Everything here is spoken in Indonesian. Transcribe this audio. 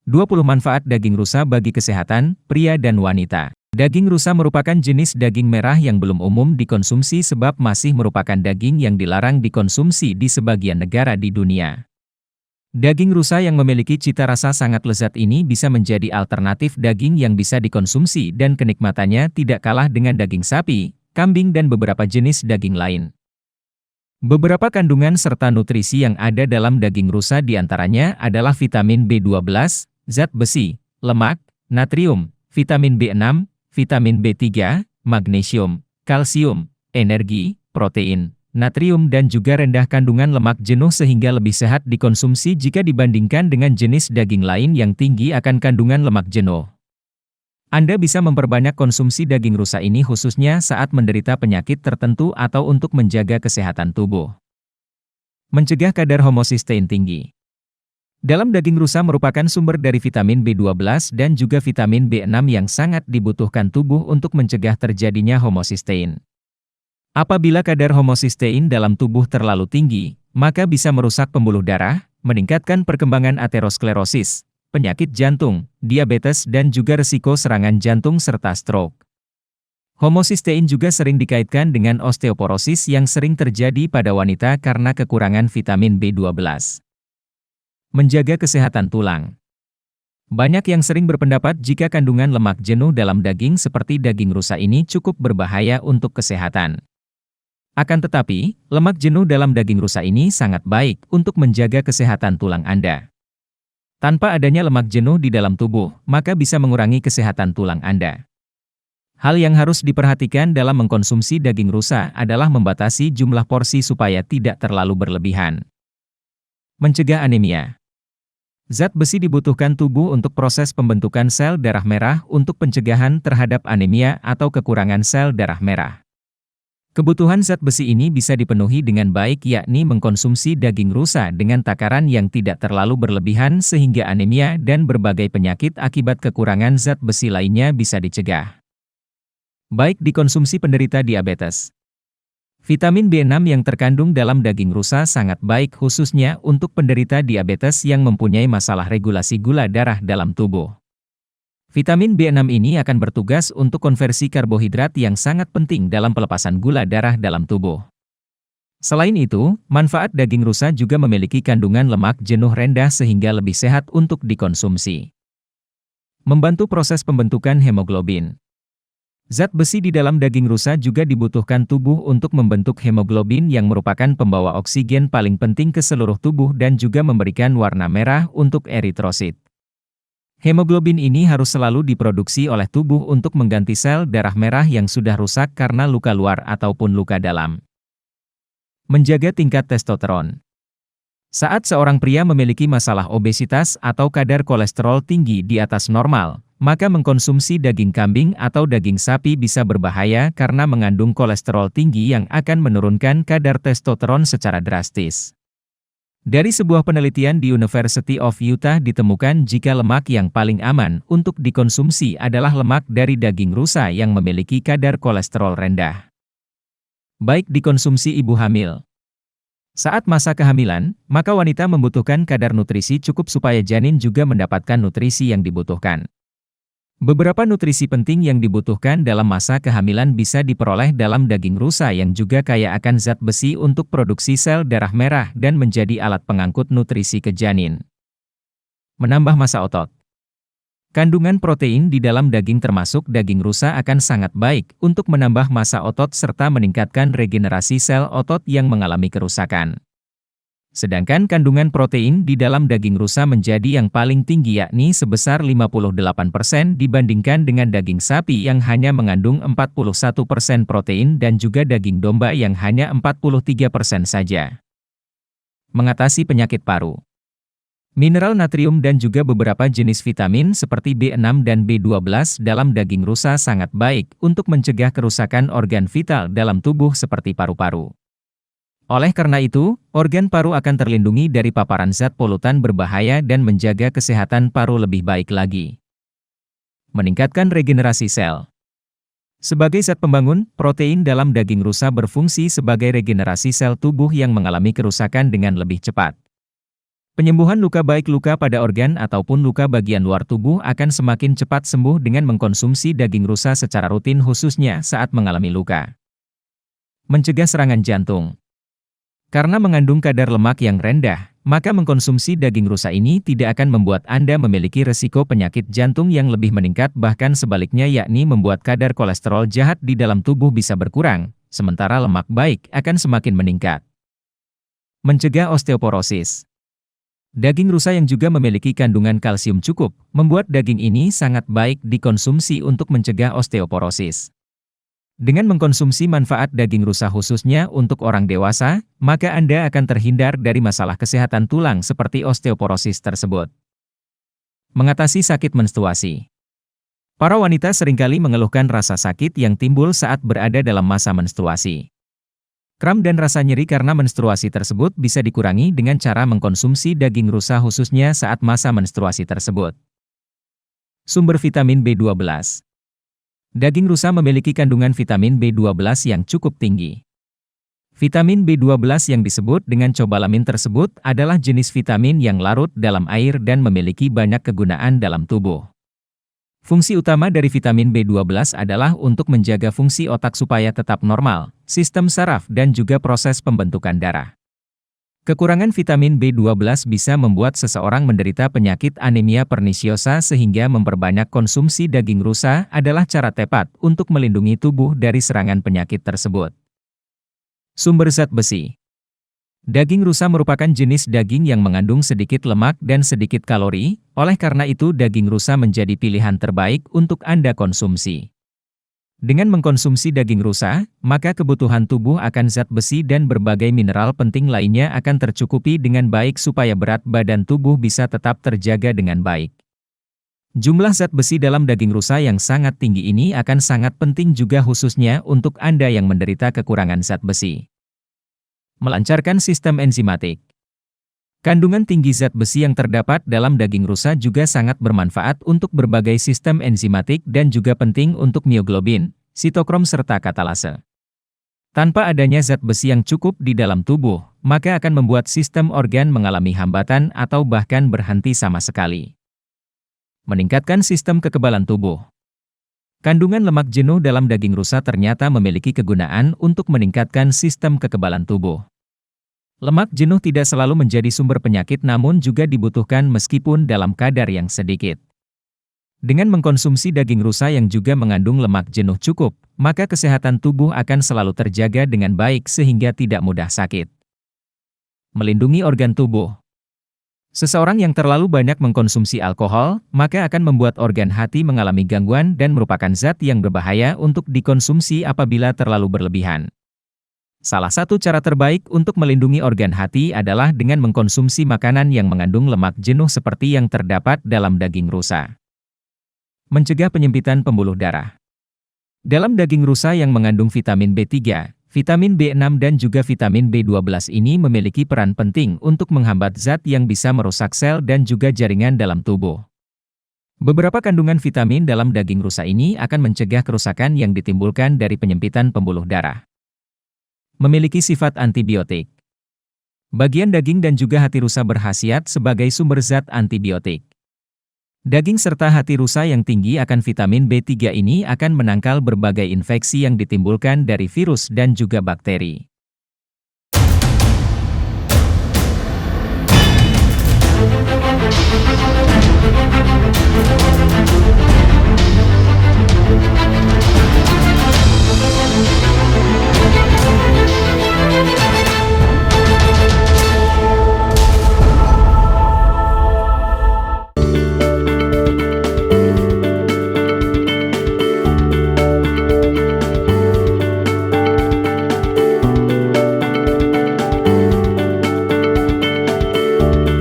20 manfaat daging rusa bagi kesehatan pria dan wanita. Daging rusa merupakan jenis daging merah yang belum umum dikonsumsi sebab masih merupakan daging yang dilarang dikonsumsi di sebagian negara di dunia. Daging rusa yang memiliki cita rasa sangat lezat ini bisa menjadi alternatif daging yang bisa dikonsumsi dan kenikmatannya tidak kalah dengan daging sapi, kambing dan beberapa jenis daging lain. Beberapa kandungan serta nutrisi yang ada dalam daging rusa diantaranya adalah vitamin B12, zat besi, lemak, natrium, vitamin B6, vitamin B3, magnesium, kalsium, energi, protein, natrium dan juga rendah kandungan lemak jenuh sehingga lebih sehat dikonsumsi jika dibandingkan dengan jenis daging lain yang tinggi akan kandungan lemak jenuh. Anda bisa memperbanyak konsumsi daging rusa ini khususnya saat menderita penyakit tertentu atau untuk menjaga kesehatan tubuh. Mencegah kadar homosistein tinggi. Dalam daging rusa merupakan sumber dari vitamin B12 dan juga vitamin B6 yang sangat dibutuhkan tubuh untuk mencegah terjadinya homosistein. Apabila kadar homosistein dalam tubuh terlalu tinggi, maka bisa merusak pembuluh darah, meningkatkan perkembangan aterosklerosis, penyakit jantung, diabetes dan juga resiko serangan jantung serta stroke. Homosistein juga sering dikaitkan dengan osteoporosis yang sering terjadi pada wanita karena kekurangan vitamin B12. Menjaga kesehatan tulang. Banyak yang sering berpendapat jika kandungan lemak jenuh dalam daging seperti daging rusa ini cukup berbahaya untuk kesehatan. Akan tetapi, lemak jenuh dalam daging rusa ini sangat baik untuk menjaga kesehatan tulang Anda. Tanpa adanya lemak jenuh di dalam tubuh, maka bisa mengurangi kesehatan tulang Anda. Hal yang harus diperhatikan dalam mengkonsumsi daging rusa adalah membatasi jumlah porsi supaya tidak terlalu berlebihan. Mencegah anemia. Zat besi dibutuhkan tubuh untuk proses pembentukan sel darah merah untuk pencegahan terhadap anemia atau kekurangan sel darah merah. Kebutuhan zat besi ini bisa dipenuhi dengan baik yakni mengkonsumsi daging rusa dengan takaran yang tidak terlalu berlebihan sehingga anemia dan berbagai penyakit akibat kekurangan zat besi lainnya bisa dicegah. Baik dikonsumsi penderita diabetes. Vitamin B6 yang terkandung dalam daging rusa sangat baik khususnya untuk penderita diabetes yang mempunyai masalah regulasi gula darah dalam tubuh. Vitamin B6 ini akan bertugas untuk konversi karbohidrat yang sangat penting dalam pelepasan gula darah dalam tubuh. Selain itu, manfaat daging rusa juga memiliki kandungan lemak jenuh rendah sehingga lebih sehat untuk dikonsumsi. Membantu proses pembentukan hemoglobin. Zat besi di dalam daging rusa juga dibutuhkan tubuh untuk membentuk hemoglobin yang merupakan pembawa oksigen paling penting ke seluruh tubuh dan juga memberikan warna merah untuk eritrosit. Hemoglobin ini harus selalu diproduksi oleh tubuh untuk mengganti sel darah merah yang sudah rusak karena luka luar ataupun luka dalam. Menjaga tingkat testosteron. Saat seorang pria memiliki masalah obesitas atau kadar kolesterol tinggi di atas normal, maka mengkonsumsi daging kambing atau daging sapi bisa berbahaya karena mengandung kolesterol tinggi yang akan menurunkan kadar testosteron secara drastis. Dari sebuah penelitian di University of Utah ditemukan jika lemak yang paling aman untuk dikonsumsi adalah lemak dari daging rusa yang memiliki kadar kolesterol rendah. Baik dikonsumsi ibu hamil. Saat masa kehamilan, maka wanita membutuhkan kadar nutrisi cukup supaya janin juga mendapatkan nutrisi yang dibutuhkan. Beberapa nutrisi penting yang dibutuhkan dalam masa kehamilan bisa diperoleh dalam daging rusa yang juga kaya akan zat besi untuk produksi sel darah merah dan menjadi alat pengangkut nutrisi ke janin. Menambah massa otot. Kandungan protein di dalam daging termasuk daging rusa akan sangat baik untuk menambah massa otot serta meningkatkan regenerasi sel otot yang mengalami kerusakan. Sedangkan kandungan protein di dalam daging rusa menjadi yang paling tinggi yakni sebesar 58% dibandingkan dengan daging sapi yang hanya mengandung 41% protein dan juga daging domba yang hanya 43% saja. Mengatasi penyakit paru. Mineral natrium dan juga beberapa jenis vitamin seperti B6 dan B12 dalam daging rusa sangat baik untuk mencegah kerusakan organ vital dalam tubuh seperti paru-paru. Oleh karena itu, organ paru akan terlindungi dari paparan zat polutan berbahaya dan menjaga kesehatan paru lebih baik lagi. Meningkatkan regenerasi sel. Sebagai zat pembangun, protein dalam daging rusa berfungsi sebagai regenerasi sel tubuh yang mengalami kerusakan dengan lebih cepat. Penyembuhan luka baik luka pada organ ataupun luka bagian luar tubuh akan semakin cepat sembuh dengan mengkonsumsi daging rusa secara rutin khususnya saat mengalami luka. Mencegah serangan jantung. Karena mengandung kadar lemak yang rendah, maka mengkonsumsi daging rusa ini tidak akan membuat Anda memiliki resiko penyakit jantung yang lebih meningkat, bahkan sebaliknya, yakni membuat kadar kolesterol jahat di dalam tubuh bisa berkurang, sementara lemak baik akan semakin meningkat. Mencegah osteoporosis. Daging rusa yang juga memiliki kandungan kalsium cukup, membuat daging ini sangat baik dikonsumsi untuk mencegah osteoporosis. Dengan mengkonsumsi manfaat daging rusa khususnya untuk orang dewasa, maka Anda akan terhindar dari masalah kesehatan tulang seperti osteoporosis tersebut. Mengatasi sakit menstruasi. Para wanita seringkali mengeluhkan rasa sakit yang timbul saat berada dalam masa menstruasi. Kram dan rasa nyeri karena menstruasi tersebut bisa dikurangi dengan cara mengkonsumsi daging rusa khususnya saat masa menstruasi tersebut. Sumber vitamin B12. Daging rusa memiliki kandungan vitamin B12 yang cukup tinggi. Vitamin B12 yang disebut dengan cobalamin tersebut adalah jenis vitamin yang larut dalam air dan memiliki banyak kegunaan dalam tubuh. Fungsi utama dari vitamin B12 adalah untuk menjaga fungsi otak supaya tetap normal, sistem saraf dan juga proses pembentukan darah. Kekurangan vitamin B12 bisa membuat seseorang menderita penyakit anemia pernisiosa, sehingga memperbanyak konsumsi daging rusa adalah cara tepat untuk melindungi tubuh dari serangan penyakit tersebut. Sumber zat besi. Daging rusa merupakan jenis daging yang mengandung sedikit lemak dan sedikit kalori, oleh karena itu daging rusa menjadi pilihan terbaik untuk Anda konsumsi. Dengan mengkonsumsi daging rusa, maka kebutuhan tubuh akan zat besi dan berbagai mineral penting lainnya akan tercukupi dengan baik supaya berat badan tubuh bisa tetap terjaga dengan baik. Jumlah zat besi dalam daging rusa yang sangat tinggi ini akan sangat penting juga khususnya untuk Anda yang menderita kekurangan zat besi. Melancarkan sistem enzimatik. Kandungan tinggi zat besi yang terdapat dalam daging rusa juga sangat bermanfaat untuk berbagai sistem enzimatik dan juga penting untuk mioglobin, sitokrom serta katalase. Tanpa adanya zat besi yang cukup di dalam tubuh, maka akan membuat sistem organ mengalami hambatan atau bahkan berhenti sama sekali. Meningkatkan sistem kekebalan tubuh. Kandungan lemak jenuh dalam daging rusa ternyata memiliki kegunaan untuk meningkatkan sistem kekebalan tubuh. Lemak jenuh tidak selalu menjadi sumber penyakit namun juga dibutuhkan meskipun dalam kadar yang sedikit. Dengan mengkonsumsi daging rusa yang juga mengandung lemak jenuh cukup, maka kesehatan tubuh akan selalu terjaga dengan baik sehingga tidak mudah sakit. Melindungi organ tubuh. Seseorang yang terlalu banyak mengkonsumsi alkohol, maka akan membuat organ hati mengalami gangguan dan merupakan zat yang berbahaya untuk dikonsumsi apabila terlalu berlebihan. Salah satu cara terbaik untuk melindungi organ hati adalah dengan mengkonsumsi makanan yang mengandung lemak jenuh seperti yang terdapat dalam daging rusa. Mencegah penyempitan pembuluh darah. Dalam daging rusa yang mengandung vitamin B3, vitamin B6 dan juga vitamin B12 ini memiliki peran penting untuk menghambat zat yang bisa merusak sel dan juga jaringan dalam tubuh. Beberapa kandungan vitamin dalam daging rusa ini akan mencegah kerusakan yang ditimbulkan dari penyempitan pembuluh darah. Memiliki sifat antibiotik. Bagian daging dan juga hati rusa berkhasiat sebagai sumber zat antibiotik. Daging serta hati rusa yang tinggi akan vitamin B3 ini akan menangkal berbagai infeksi yang ditimbulkan dari virus dan juga bakteri.